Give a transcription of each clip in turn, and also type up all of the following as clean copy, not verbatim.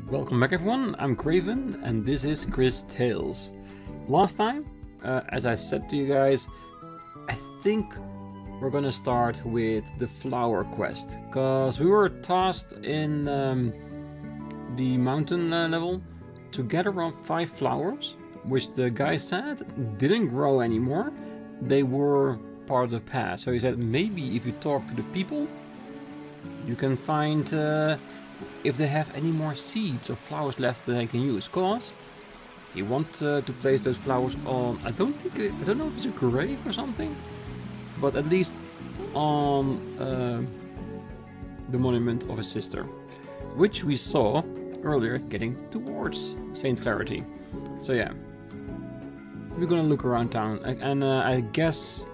Welcome back everyone, I'm Craven and this is Cris Tales. Last time, as I said to you guys, I think we're gonna start with the flower quest. Because we were tasked in the mountain level to get around 5 flowers, which the guy said didn't grow anymore. They were part of the past. So he said maybe if you talk to the people, you can find if they have any more seeds or flowers left that they can use. Cause he wants to place those flowers on, I don't know if it's a grave or something, but at least on the monument of his sister, which we saw earlier getting towards Saint Clarity. So yeah, we're gonna look around town, and I guess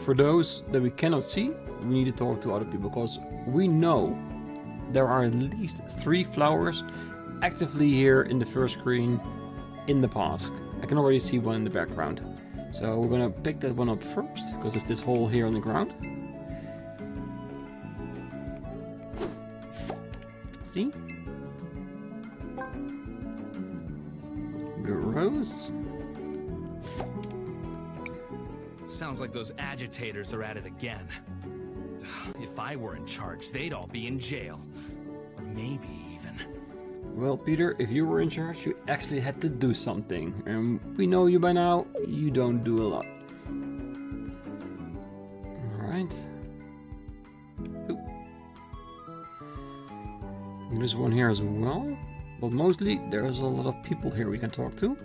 for those that we cannot see, we need to talk to other people, because we know there are at least 3 flowers actively here in the first screen in the past. I can already see one in the background. So we're gonna pick that one up first, because it's this hole here on the ground. See? The rose. Sounds like those agitators are at it again. If I were in charge, they'd all be in jail. Or maybe even... Well, Peter, if you were in charge, you actually had to do something. And we know you by now, you don't do a lot. Alright. There's one here as well. But mostly, there's a lot of people here we can talk to.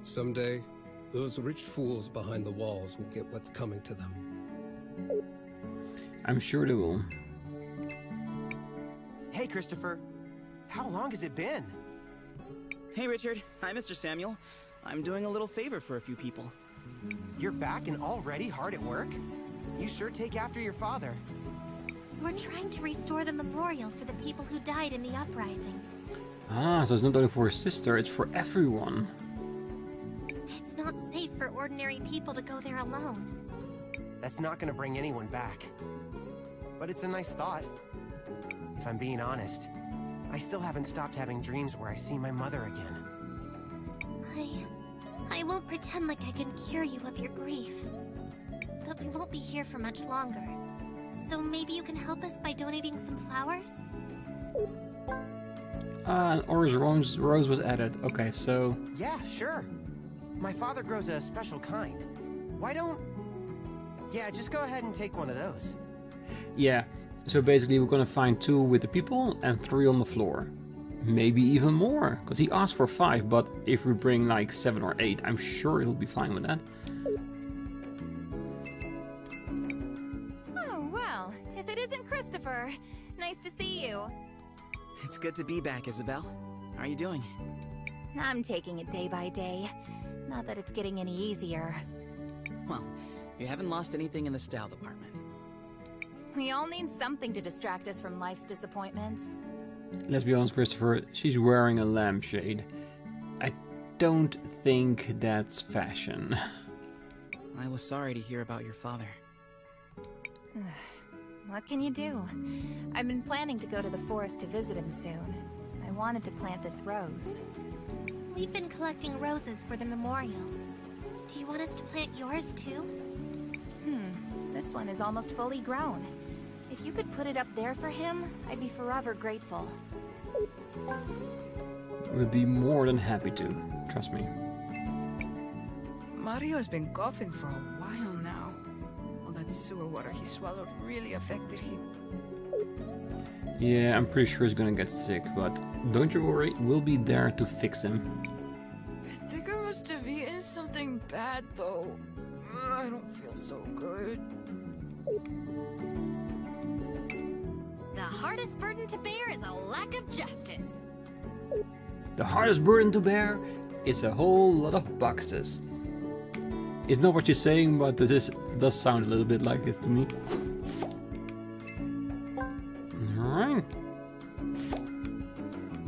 Someday, those rich fools behind the walls will get what's coming to them. I'm sure they will. Hey, Christopher. How long has it been? Hey, Richard. Hi, Mr. Samuel. I'm doing a little favor for a few people. You're back and already hard at work? You sure take after your father. We're trying to restore the memorial for the people who died in the uprising. Ah, so it's not only for his sister, it's for everyone. It's not safe for ordinary people to go there alone. That's not gonna bring anyone back. But it's a nice thought. If I'm being honest, I still haven't stopped having dreams where I see my mother again. I won't pretend like I can cure you of your grief. But we won't be here for much longer. So maybe you can help us by donating some flowers? Ah, an orange rose was added. Okay, so... Yeah, sure. My father grows a special kind. Why don't... Yeah, just go ahead and take one of those. Yeah, so basically we're gonna find 2 with the people and 3 on the floor. Maybe even more, because he asked for 5, but if we bring like 7 or 8, I'm sure he'll be fine with that. Oh, well, if it isn't Christopher, nice to see you. It's good to be back, Isabel. How are you doing? I'm taking it day by day. Not that it's getting any easier. Well, you haven't lost anything in the style department. We all need something to distract us from life's disappointments. Let's be honest, Christopher, she's wearing a lampshade. I don't think that's fashion. I was sorry to hear about your father. What can you do? I've been planning to go to the forest to visit him soon. I wanted to plant this rose. We've been collecting roses for the memorial. Do you want us to plant yours too? This one is almost fully grown. If you could put it up there for him, I'd be forever grateful. We'd be more than happy to, trust me. Mario has been coughing for a while now. All that sewer water he swallowed really affected him. Yeah, I'm pretty sure he's gonna get sick, but don't you worry, we'll be there to fix him. I think I must have eaten something bad though. I don't feel so good. The hardest burden to bear is a lack of justice. The hardest burden to bear is a whole lot of boxes. It's not what you're saying, but it does sound a little bit like it to me. Alright.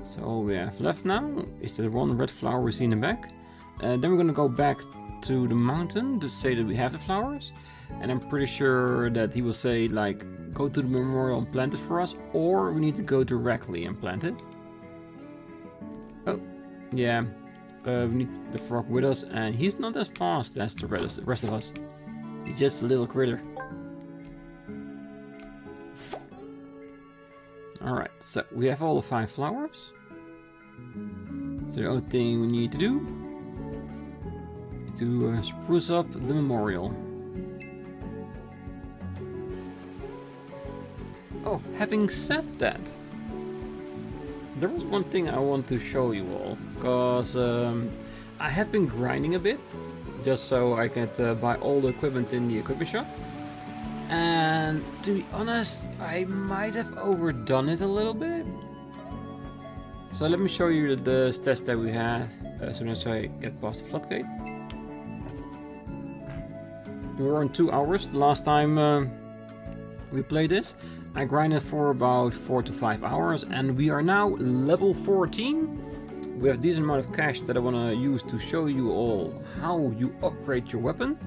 So all we have left now is the one red flower we see in the back. Then we're gonna go back to the mountain to say that we have the flowers. And I'm pretty sure that he will say, like, go to the memorial and plant it for us, or we need to go directly and plant it. Oh, yeah. We need the frog with us, and he's not as fast as the rest of us. He's just a little critter. Alright, so we have all the 5 flowers. So the only thing we need to do is to spruce up the memorial. Oh, having said that, there was one thing I want to show you all, because I have been grinding a bit, just so I could buy all the equipment in the equipment shop. And to be honest, I might have overdone it a little bit. So let me show you the stats that we have as soon as I get past the floodgate. We were on 2 hours the last time we played this. I grinded for about 4 to 5 hours, and we are now level 14. We have a decent amount of cash that I want to use to show you all how you upgrade your weapon.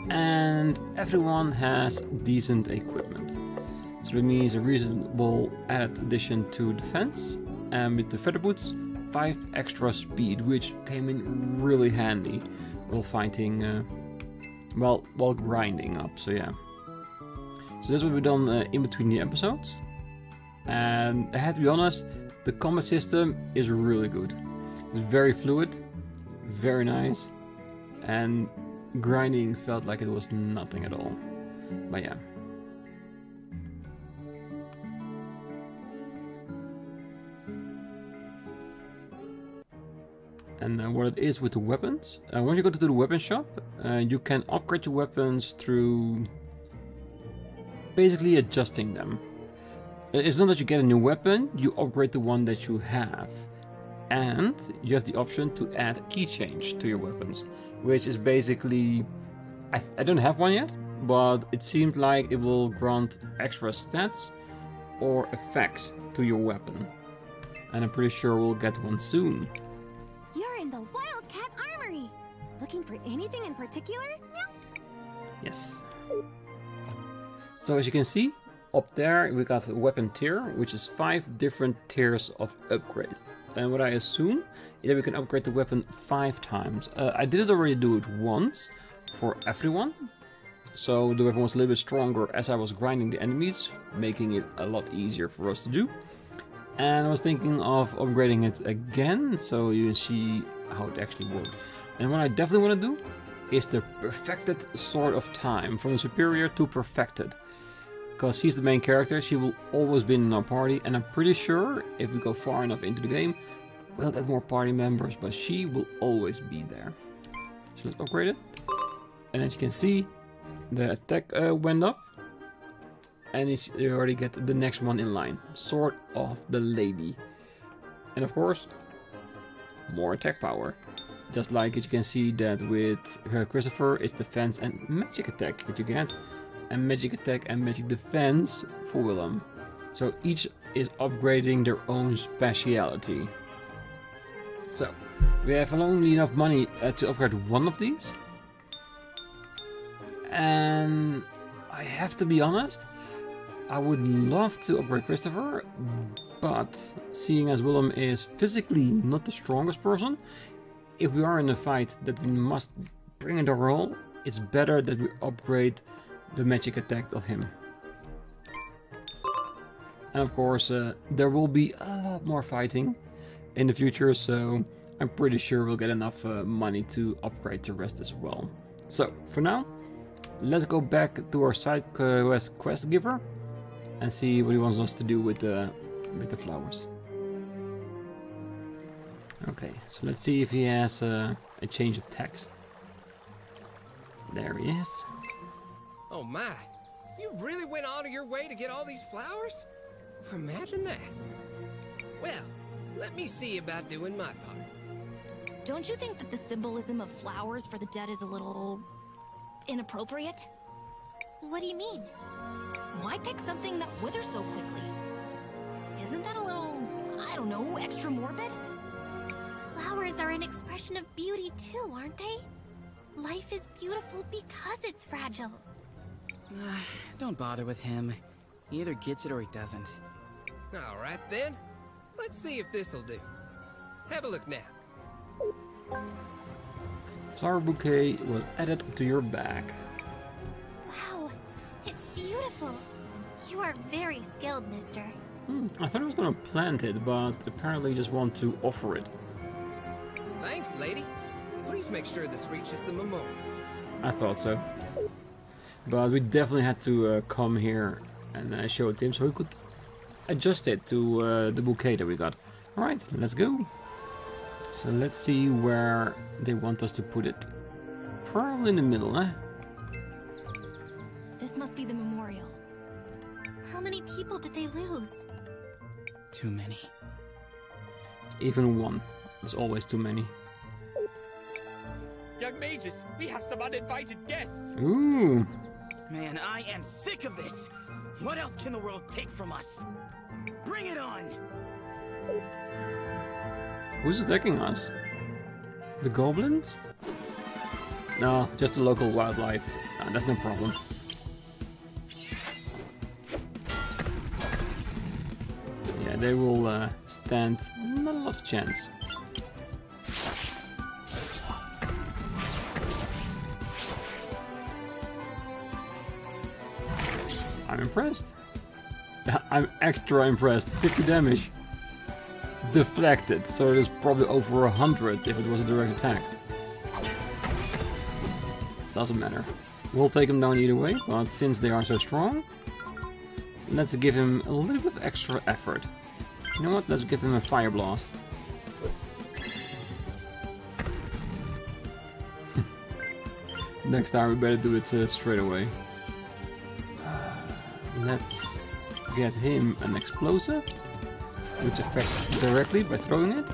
And everyone has decent equipment. So that means a reasonable added addition to defense. And with the feather boots, 5 extra speed, which came in really handy while fighting, while grinding up, so yeah. So that's what we've done in between the episodes. And I have to be honest, the combat system is really good. It's very fluid, very nice, and grinding felt like it was nothing at all. But yeah. And what it is with the weapons, once you go to the weapon shop, you can upgrade your weapons through basically adjusting them. It's not that you get a new weapon, you upgrade the one that you have. And you have the option to add key change to your weapons, which is basically, I don't have one yet, but it seemed like it will grant extra stats or effects to your weapon. And I'm pretty sure we'll get one soon. You're in the Wildcat Armory! Looking for anything in particular? No? Yes. So as you can see, up there we got a weapon tier, which is 5 different tiers of upgrades. And what I assume is that we can upgrade the weapon 5 times. I did already do it once for everyone. So the weapon was a little bit stronger as I was grinding the enemies, making it a lot easier for us to do. And I was thinking of upgrading it again, so you can see how it actually works. And what I definitely want to do is the perfected Sword of Time, from superior to perfected. Because she's the main character, she will always be in our party, and I'm pretty sure if we go far enough into the game, we'll get more party members, but she will always be there. So let's upgrade it. And as you can see, the attack went up. And you already get the next one in line. Sword of the Lady. And of course, more attack power. Just like you can see that with Christopher, it's defense and magic attack that you get. And magic attack and magic defense for Willhelm. So each is upgrading their own speciality. So, we have only enough money to upgrade one of these. And I have to be honest, I would love to upgrade Christopher, but seeing as Willhelm is physically not the strongest person, if we are in a fight that we must bring in the role, it's better that we upgrade the magic attack of him. And of course, there will be a lot more fighting in the future, so I'm pretty sure we'll get enough money to upgrade the rest as well. So, for now, let's go back to our side quest giver and see what he wants us to do with the flowers. Okay, so let's see if he has a change of text. There he is. Oh my, you really went out of your way to get all these flowers? Imagine that. Well, let me see about doing my part. Don't you think that the symbolism of flowers for the dead is a little inappropriate? What do you mean? Why pick something that withers so quickly? Isn't that a little, I don't know, extra morbid? Flowers are an expression of beauty too, aren't they? Life is beautiful because it's fragile. Don't bother with him. He either gets it or he doesn't. Alright then. Let's see if this'll do. Have a look now. Flower bouquet was added to your bag. Wow, it's beautiful. You are very skilled, mister. I thought I was gonna plant it, but apparently just want to offer it. Thanks, lady. Please make sure this reaches the memorial. I thought so. But we definitely had to come here and show it to him so he could adjust it to the bouquet that we got. Alright, let's go. So let's see where they want us to put it. Probably in the middle, eh? This must be the memorial. How many people did they lose? Too many. Even one. There's always too many. Young mages, we have some uninvited guests. Ooh. Man, I am sick of this. What else can the world take from us? Bring it on! Who's attacking us? The goblins? No, just the local wildlife. That's no problem. Yeah, they will stand not a lot of chance. I'm impressed. I'm extra impressed. 50 damage. Deflected, so there's probably over 100 if it was a direct attack. Doesn't matter. We'll take them down either way, but since they are so strong, let's give him a little bit of extra effort. You know what? Let's give him a fire blast. Next time we better do it straight away. Let's get him an explosive, which affects directly by throwing it.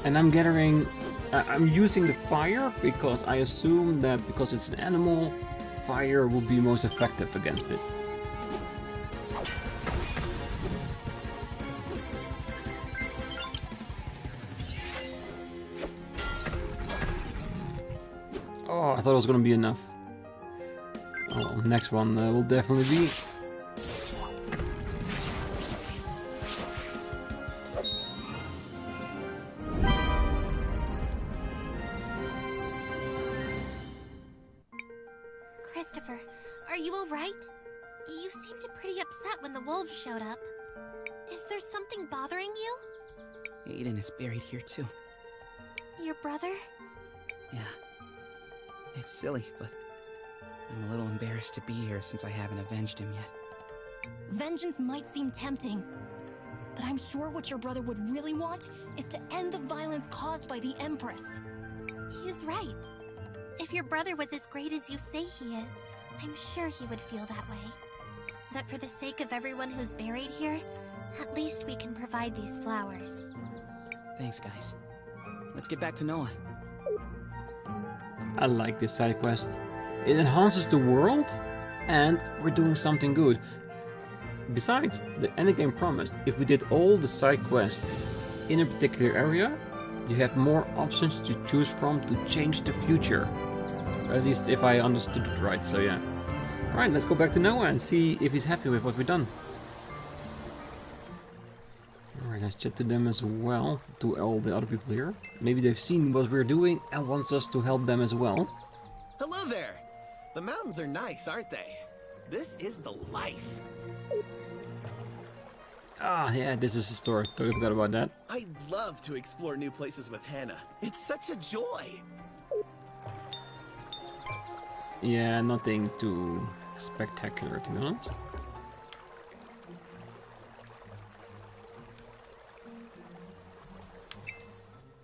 And I'm gathering... I'm using the fire because I assume that because it's an animal, fire will be most effective against it. Oh, I thought it was gonna be enough. Oh, well, next one will definitely be. Christopher, are you alright? You seemed pretty upset when the wolves showed up. Is there something bothering you? Aiden is buried here too. Your brother? Yeah. It's silly, but I'm a little embarrassed to be here since I haven't avenged him yet. Vengeance might seem tempting, but I'm sure what your brother would really want is to end the violence caused by the Empress. He's right. If your brother was as great as you say he is, I'm sure he would feel that way. But for the sake of everyone who's buried here, at least we can provide these flowers. Thanks, guys. Let's get back to Noah. I like this side quest. It enhances the world, and we're doing something good. Besides, the endgame promised, if we did all the side quests in a particular area, you have more options to choose from to change the future. At least if I understood it right, so yeah. Alright, let's go back to Noah and see if he's happy with what we've done. Alright, let's chat to them as well, to all the other people here. Maybe they've seen what we're doing and wants us to help them as well. Hello there! The mountains are nice, aren't they? This is the life. Ah, yeah, this is a store. Totally forgot about that. I love to explore new places with Hannah. It's such a joy. Yeah, nothing too spectacular, to be honest.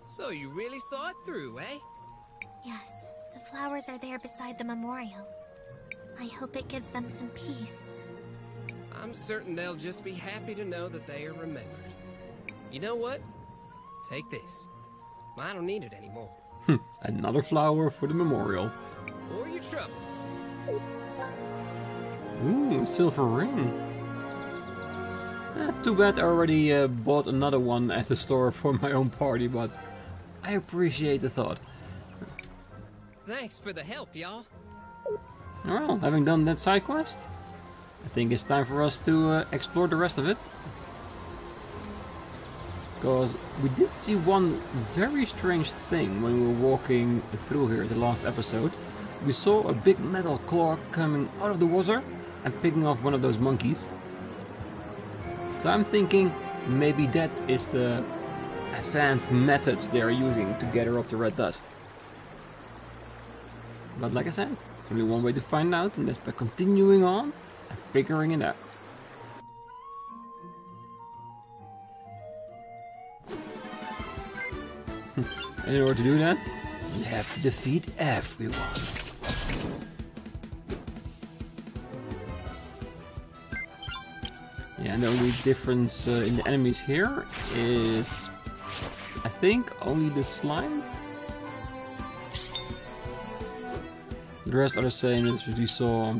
So you really saw it through, eh? Yes, the flowers are there beside the memorial. I hope it gives them some peace. I'm certain they'll just be happy to know that they are remembered. You know what? Take this. I don't need it anymore. Another flower for the memorial. Or your trouble. Ooh, silver ring. Too bad I already bought another one at the store for my own party, but I appreciate the thought. Thanks for the help, y'all. Well, having done that side quest, I think it's time for us to explore the rest of it. Because we did see one very strange thing when we were walking through here the last episode. We saw a big metal claw coming out of the water and picking off one of those monkeys. So I'm thinking maybe that is the advanced methods they're using to gather up the red dust. But like I said, there's only one way to find out, and that's by continuing on and figuring it out. In order to do that, you have to defeat everyone. Yeah, and the only difference in the enemies here is, I think, only the slime. The rest are the same as we saw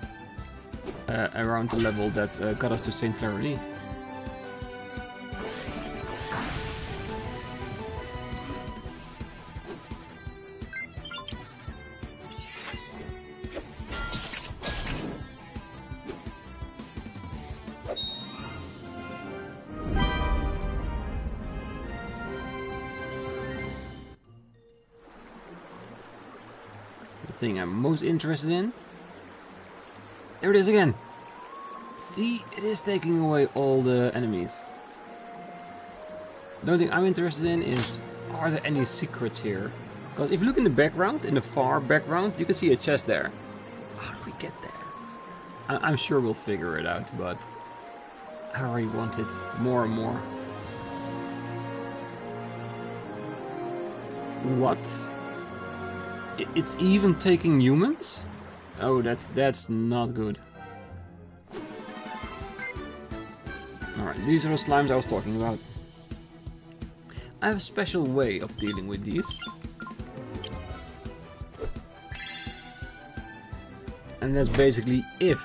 around the level that got us to St. Clarity. Thing I'm most interested in. There it is again. See, it is taking away all the enemies. The only thing I'm interested in is, are there any secrets here? Because if you look in the background, in the far background, you can see a chest there. How do we get there? I'm sure we'll figure it out, but I already want it more and more. What? It's even taking humans? Oh, that's not good. Alright, these are the slimes I was talking about. I have a special way of dealing with these. And that's basically if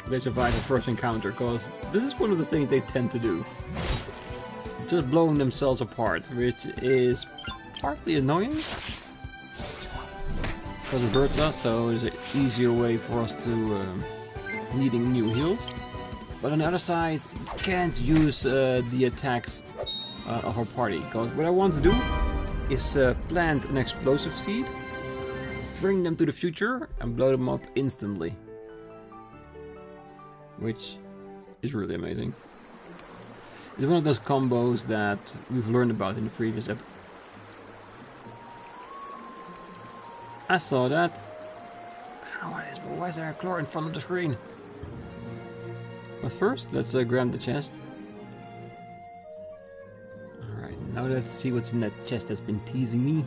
they survive the first encounter, because this is one of the things they tend to do. Just blowing themselves apart, which is partly annoying. Because it hurts us, so there's an easier way for us to needing new heals. But on the other side, you can't use the attacks of our party. Because what I want to do is plant an explosive seed, bring them to the future, and blow them up instantly. Which is really amazing. It's one of those combos that we've learned about in the previous episode. I saw that. I don't know what it is, but why is there a claw in front of the screen? But first, let's grab the chest. Alright, now let's see what's in that chest that's been teasing me.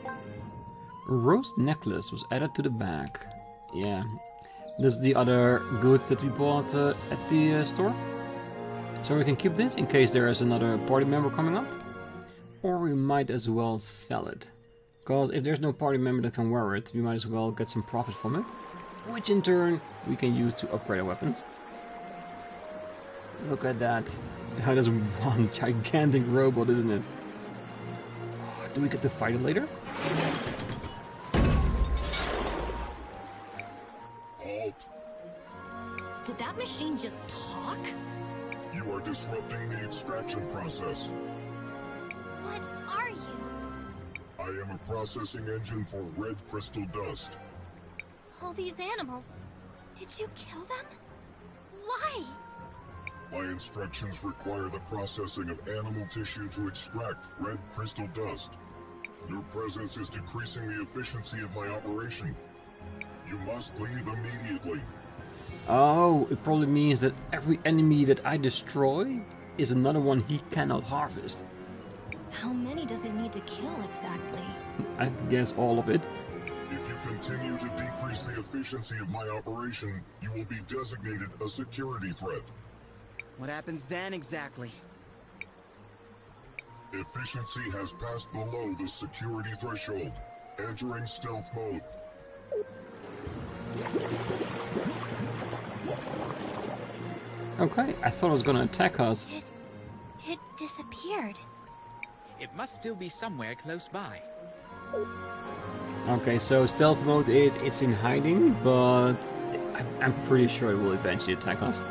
A rose necklace was added to the bag. Yeah, this is the other goods that we bought at the store. So we can keep this in case there is another party member coming up. Or we might as well sell it. Because if there's no party member that can wear it, we might as well get some profit from it. Which in turn, we can use to upgrade our weapons. Look at that. That is one gigantic robot, isn't it? Do we get to fight it later? Halt. Did that machine just talk? You are disrupting the extraction process. What are you? I am a processing engine for red crystal dust. All these animals. Did you kill them? Why? My instructions require the processing of animal tissue to extract red crystal dust. Your presence is decreasing the efficiency of my operation. You must leave immediately. Oh, it probably means that every enemy that I destroy is another one he cannot harvest. How many does it need to kill exactly? I guess all of it. If you continue to decrease the efficiency of my operation, you will be designated a security threat. What happens then exactly? Efficiency has passed below the security threshold. Entering stealth mode. Okay, I thought it was gonna attack us. It disappeared. It must still be somewhere close by. Okay, so stealth mode is it's in hiding, but I'm pretty sure it will eventually attack us.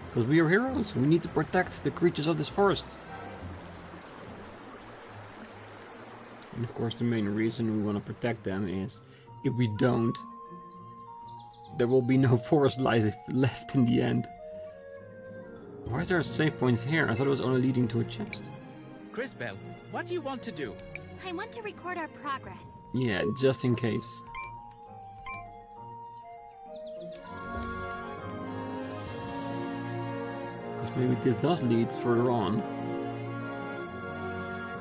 Because we are heroes, we need to protect the creatures of this forest. And of course the main reason we want to protect them is if we don't, there will be no forest life left in the end. Why is there a save point here? I thought it was only leading to a chest. Crisbell, what do you want to do? I want to record our progress. Yeah, just in case. Because maybe this does lead further on.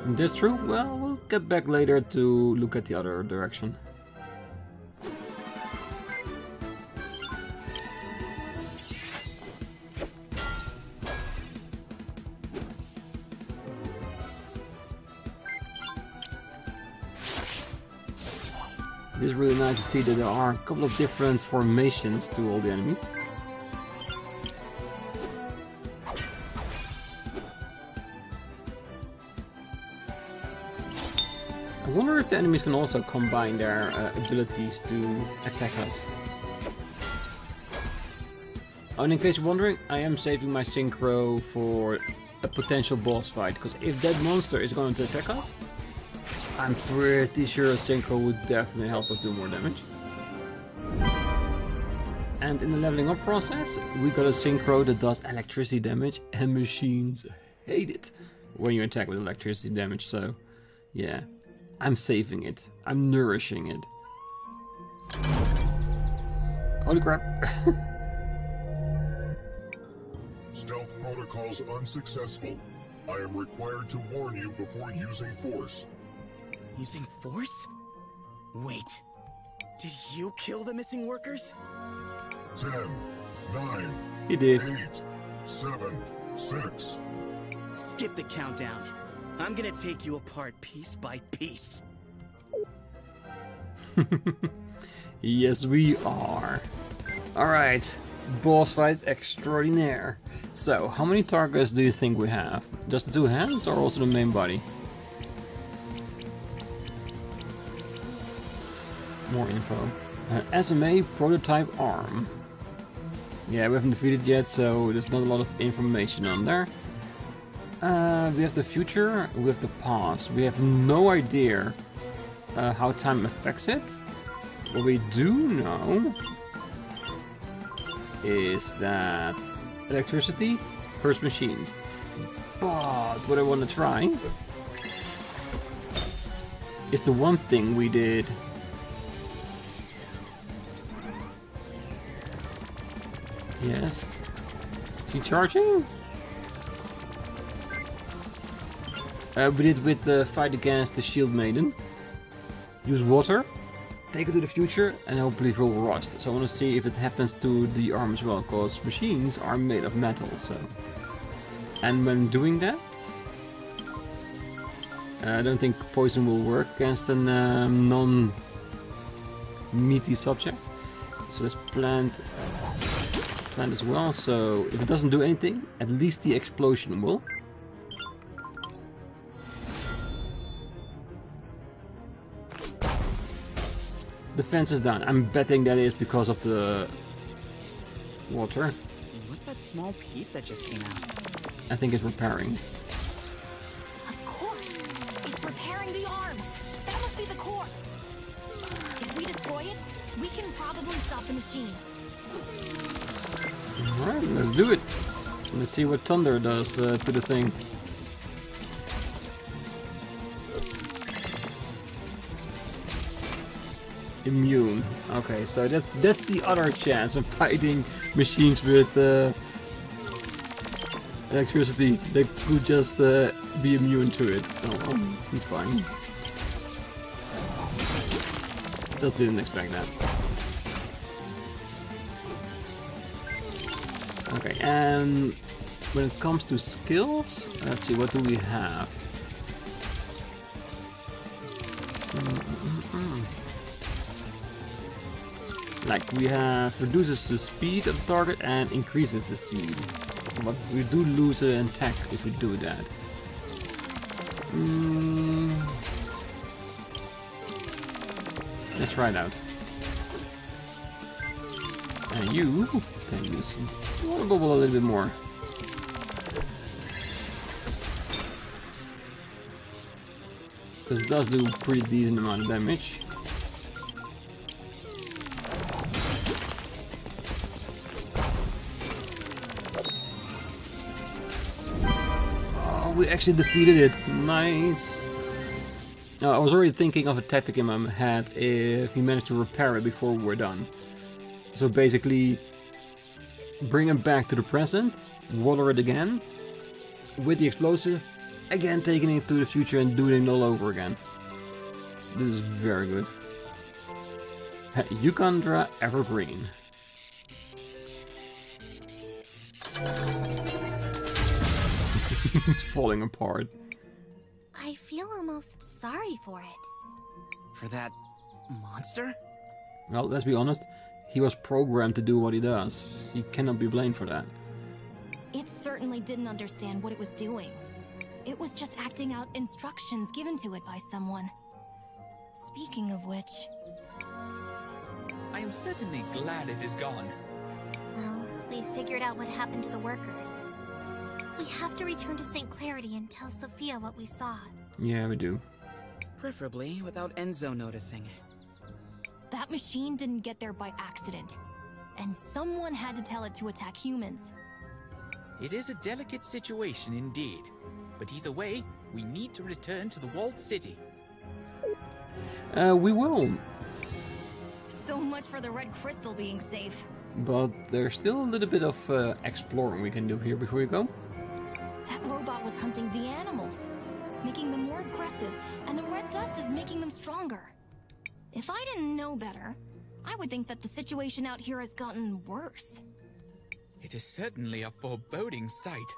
Is this true? Well, we'll get back later to look at the other direction. It is really nice to see that there are a couple of different formations to all the enemies. I wonder if the enemies can also combine their abilities to attack us. Oh, and in case you're wondering, I am saving my Synchro for a potential boss fight, because if that monster is going to attack us, I'm pretty sure a Synchro would definitely help us do more damage. And in the leveling up process, we got a Synchro that does electricity damage, and machines hate it when you attack with electricity damage, so yeah, I'm saving it. I'm nourishing it. Holy crap. Stealth protocols unsuccessful. I am required to warn you before using force. Using force? Wait, did you kill the missing workers? 10, 9, He did. 8, 7, 6. Skip the countdown. I'm gonna take you apart piece by piece. Yes, we are. Alright, boss fight extraordinaire. So, how many targets do you think we have? Just the two hands or also the main body? More info. SMA prototype arm. Yeah, we haven't defeated yet, so there's not a lot of information on there. We have the future, we have the past. We have no idea how time affects it. What we do know is that electricity hurts machines. But what I want to try is the one thing we did. Yes. Is he charging? We did with the fight against the Shield Maiden. Use water, take it to the future, and hopefully it will rust. So I want to see if it happens to the arm as well, because machines are made of metal. So, and when doing that, I don't think poison will work against a non-meaty subject. So let's plant as well. So if it doesn't do anything, at least the explosion will. The fence is down. I'm betting that is because of the water. What's that small piece that just came out? I think it's repairing. Of course! It's repairing the arm! That must be the core! If we destroy it, we can probably stop the machine. Alright, let's do it. Let's see what Thunder does to the thing. Immune. Okay, so that's the other chance of fighting machines with electricity. They could just be immune to it. Oh well, it's fine. Just didn't expect that. Okay, and when it comes to skills, let's see, what do we have? Like, we have reduces the speed of the target and increases the speed. But we do lose an attack if we do that. Let's try it out. And you can use water bubble a little bit more. Because it does do a pretty decent amount of damage. Oh, we actually defeated it. Nice. Now, I was already thinking of a tactic in my head if we managed to repair it before we were done. So basically, bring it back to the present, water it again, with the explosive, again taking it to the future and doing it all over again. This is very good. Yukandra Evergreen. It's falling apart. I feel almost sorry for it. For that monster? Well, let's be honest. He was programmed to do what he does. He cannot be blamed for that. It certainly didn't understand what it was doing. It was just acting out instructions given to it by someone. Speaking of which... I am certainly glad it is gone. Well, we figured out what happened to the workers. We have to return to St. Clarity and tell Sophia what we saw. Yeah, we do. Preferably without Enzo noticing. That machine didn't get there by accident. And someone had to tell it to attack humans. It is a delicate situation indeed. But either way, we need to return to the walled city. We will. So much for the red crystal being safe. But there's still a little bit of exploring we can do here before we go. That robot was hunting the animals, making them more aggressive, and the red dust is making them stronger. If I didn't know better, I would think that the situation out here has gotten worse. It is certainly a foreboding sight.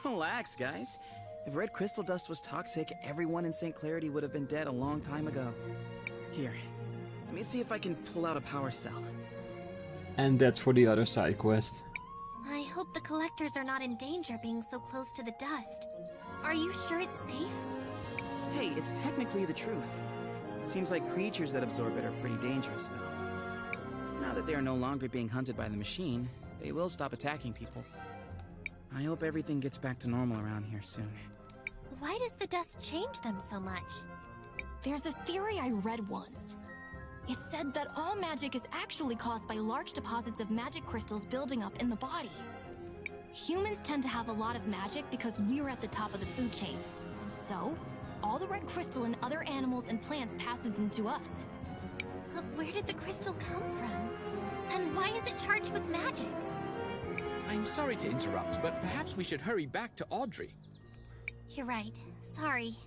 Relax, guys. If red crystal dust was toxic, everyone in St. Clarity would have been dead a long time ago. Here, let me see if I can pull out a power cell. And that's for the other side quest. I hope the collectors are not in danger being so close to the dust. Are you sure it's safe? Hey, it's technically the truth. Seems like creatures that absorb it are pretty dangerous, though. Now that they are no longer being hunted by the machine, they will stop attacking people. I hope everything gets back to normal around here soon. Why does the dust change them so much? There's a theory I read once. It said that all magic is actually caused by large deposits of magic crystals building up in the body. Humans tend to have a lot of magic because we're at the top of the food chain. So, all the red crystal in other animals and plants passes into us. But where did the crystal come from? And why is it charged with magic? I'm sorry to interrupt, but perhaps we should hurry back to Audrey. You're right. Sorry.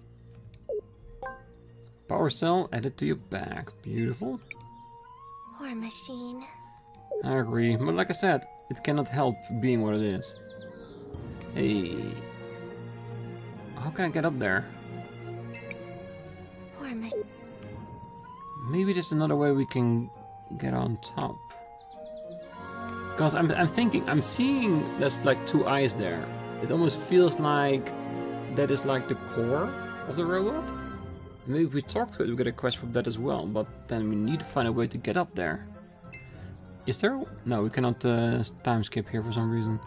Power cell added to your bag. Beautiful. Poor machine. I agree, but like I said, it cannot help being what it is. Hey. How can I get up there? Poor machine. Maybe there's another way we can get on top. Because I'm thinking, I'm seeing there's like two eyes there. It almost feels like that is like the core of the robot. Maybe if we talk to it, we get a quest from that as well. But then we need to find a way to get up there. Is there? No, we cannot time skip here for some reason.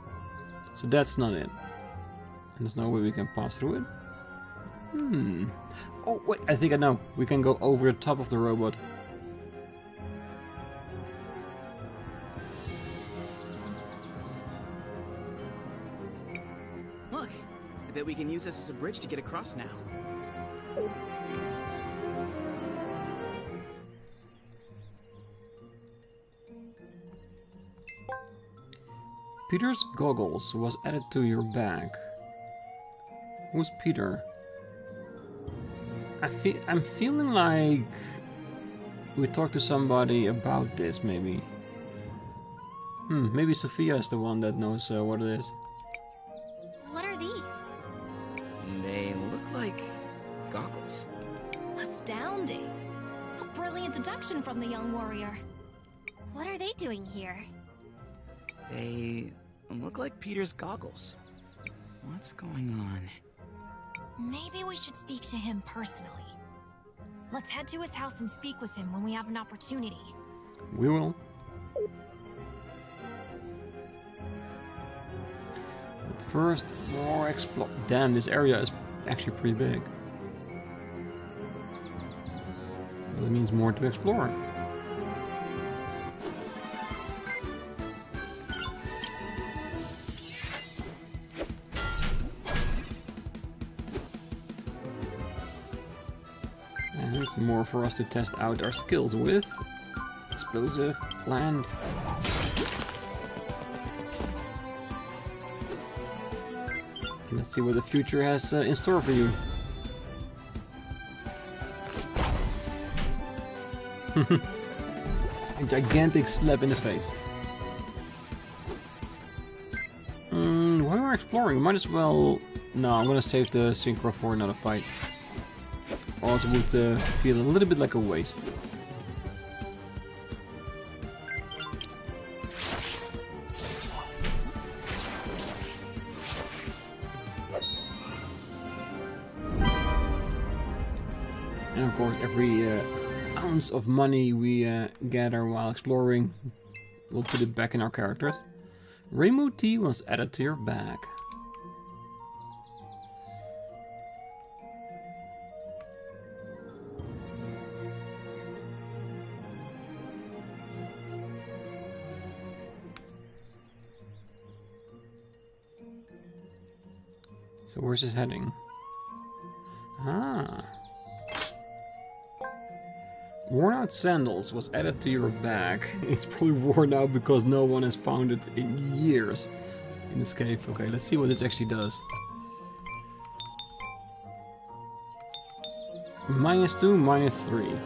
So that's not it. And there's no way we can pass through it. Oh wait, I think I know. We can go over the top of the robot. Look, I bet we can use this as a bridge to get across now. Peter's goggles was added to your bag. Who's Peter? I'm feeling like we talked to somebody about this, maybe. Maybe Sophia is the one that knows what it is. What are these? They look like goggles. Astounding. A brilliant deduction from the young warrior. What are they doing here? They look like Peter's goggles. What's going on? Maybe we should speak to him personally. Let's head to his house and speak with him when we have an opportunity. We will. But first, more explore. Damn, this area is actually pretty big. Well, it means more to explore. And it's more for us to test out our skills with. Explosive, land. Let's see what the future has in store for you. A gigantic slap in the face. While we're exploring, might as well... No, I'm gonna save the Synchro for another fight. Or else it would feel a little bit like a waste. And of course, every ounce of money we gather while exploring, we'll put it back in our characters. Rainbow tea was added to your bag. So where's this heading? Ah. Worn out sandals was added to your bag. It's probably worn out because no one has found it in years in this cave. Okay, let's see what this actually does. -2, -3.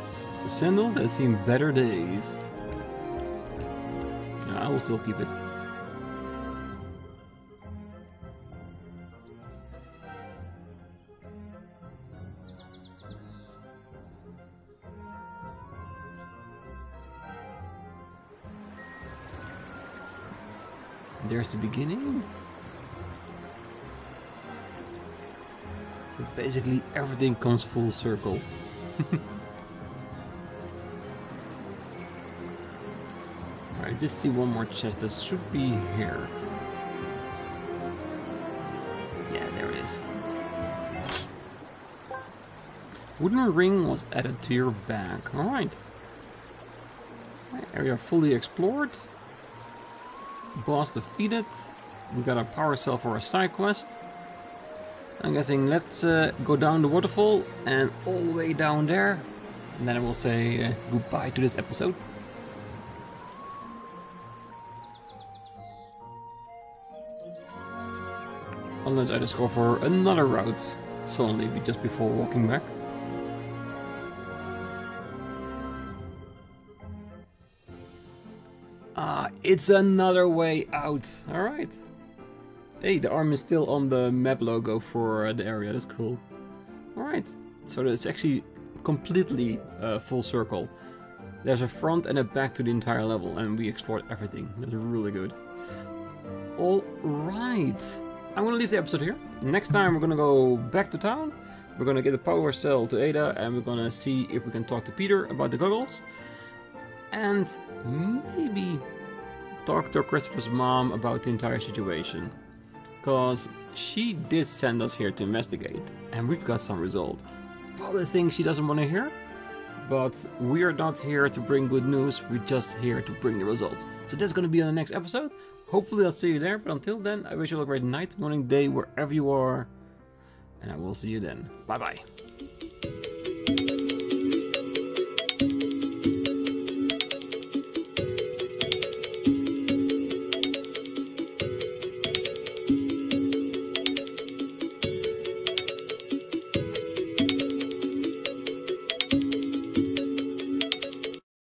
The sandals that have seen better days. No, I will still keep it. There's the beginning. So basically everything comes full circle. Alright, I did see one more chest that should be here. Yeah, there it is. Wooden ring was added to your bag. Alright. Area fully explored. Boss defeated. We got a power cell for a side quest. I'm guessing let's go down the waterfall and all the way down there. And then I will say goodbye to this episode. Unless I discover another route suddenly just before walking back. It's another way out. Alright. Hey, the arm is still on the map logo for the area. That's cool. Alright. So it's actually completely full circle. There's a front and a back to the entire level, and we explored everything. That's really good. Alright. I'm gonna leave the episode here. Next time we're gonna go back to town. We're gonna get a power cell to Ada, and we're gonna see if we can talk to Peter about the goggles. And maybe talk to Christopher's mom about the entire situation. Because she did send us here to investigate, and we've got some result. Probably things she doesn't want to hear, but we are not here to bring good news, we're just here to bring the results. So that's going to be on the next episode. Hopefully I'll see you there, but until then, I wish you all a great night, morning, day, wherever you are, and I will see you then. Bye bye.